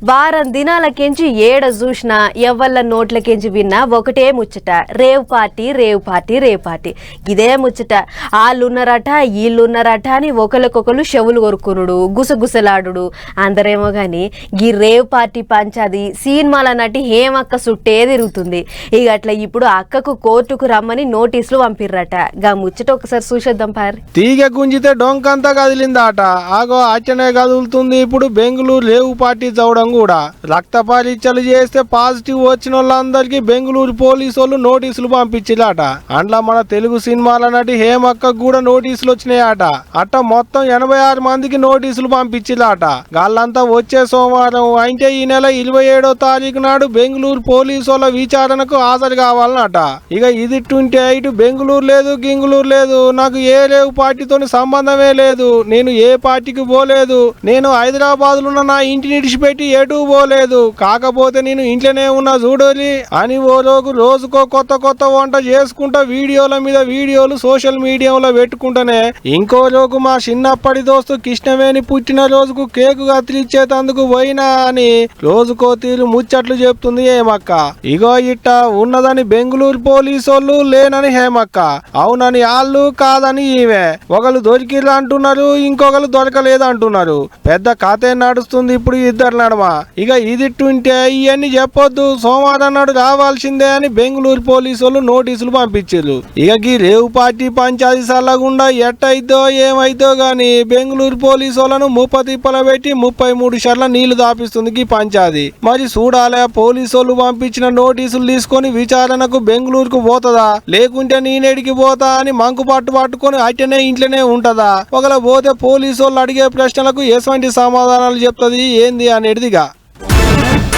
వారం దినాలకెంచి ఏడ చూసినా ఎవ్వళ్ళ నోట్లకెంచి విన్నా ఒకటే ముచ్చట, rave party rave party rave party. ఇదే ముచ్చట. వాళ్ళున్నారట వీళ్ళున్నారట అని ఒకరికొకరు చెవులు కొరుకునుడు, గుసగుసలాడు. అందరేమో గాని ఈ రేవ్ పార్టీ పంచాది సినిమాల నటి హేమక్క సుట్టే తిరుగుతుంది. ఇక అట్లా ఇప్పుడు అక్కకు కోర్టుకు రమ్మని నోటీసులు పంపిర్రట. గా ముచ్చట ఒకసారి చూసేద్దాం పారి. తీగ గుంజితే డొంకంతా కదిలిందాట. ఆగో అచ్చనే కదులుతుంది ఇప్పుడు బెంగళూరు రేవ్ పార్టీ చవడం కూడా. రక్త పరీక్షలు చేస్తే పాజిటివ్ వచ్చిన వాళ్ళందరికీ బెంగళూరు పోలీసు వాళ్ళు నోటీసులు పంపించిలాట. అండ్లా మన తెలుగు సినిమాల నటి హేమక్క కూడా నోటీసులు వచ్చినాయట. అట్ట మొత్తం 86 మందికి నోటీసులు పంపించిలాట. వాళ్ళంతా వచ్చే సోమవారం అంటే ఈ నెల 27వ తారీఖు నాడు బెంగళూరు పోలీసు వాళ్ళ విచారణకు హాజరు కావాలన్నట. ఇక ఇది 28 బెంగళూరు లేదు గింగుళూరు లేదు, నాకు ఏ రేవ్ పార్టీతో సంబంధమే లేదు, నేను ఏ పార్టీకి పోలేదు, నేను హైదరాబాద్ లో ఉన్న నా ఇంటిని విడిచిపెట్టి ఎటు పోలేదు, కాకపోతే నేను ఇంట్లోనే ఉన్నా చూడాలి అని ఓ రోజుకో కొత్త వంట చేసుకుంటా వీడియోల మీద వీడియోలు సోషల్ మీడియాలో పెట్టుకుంటానే ఇంకో రోజు మా చిన్నప్పటి దోస్తు కృష్ణవేణి పుట్టిన రోజుకు కేకు కత్తిరిచ్చేటందుకు పోయినా అని రోజుకో తీరు ముచ్చట్లు చెప్తుంది హేమక్క. ఇగో ఇట్ట ఉన్నదని బెంగళూరు పోలీసు వాళ్ళు లేనని హేమక్క, అవునని వాళ్ళు కాదని ఈమె. ఒకరు దొరికిర్రు అంటున్నారు, ఇంకొకరు దొరకలేదు అంటున్నారు. పెద్ద కథే నడుస్తుంది ఇప్పుడు ఇద్దరు నడమ. ఇక ఇది ఉంటే ఇవన్నీ చెప్పొద్దు, సోమవారం నాడు రావాల్సిందే అని బెంగళూరు పోలీసు వాళ్ళు నోటీసులు పంపించారు. ఇక ఈ రేవు పార్టీ పంచాయతీ సల్లగుండా ఎట్టయిద్దో ఏమైద్దో గాని బెంగళూరు పోలీసు వాళ్ళను 30 తిప్పల పెట్టి 33 షర్ల నీళ్లు దాపిస్తుంది ఈ పంచాయతీ. మరి చూడాలే పోలీసు వాళ్ళు పంపించిన నోటీసులు తీసుకొని విచారణకు బెంగళూరుకు పోతుందా, లేకుంటే నేనేడికి పోతా అని మంకు పట్టుకొని అట్టనే ఇంట్లోనే ఉంటదా. ఒకవేళ పోతే పోలీసు వాళ్ళు అడిగే ప్రశ్నలకు ఎటువంటి సమాధానాలు చెప్తుంది ఏంది అనేది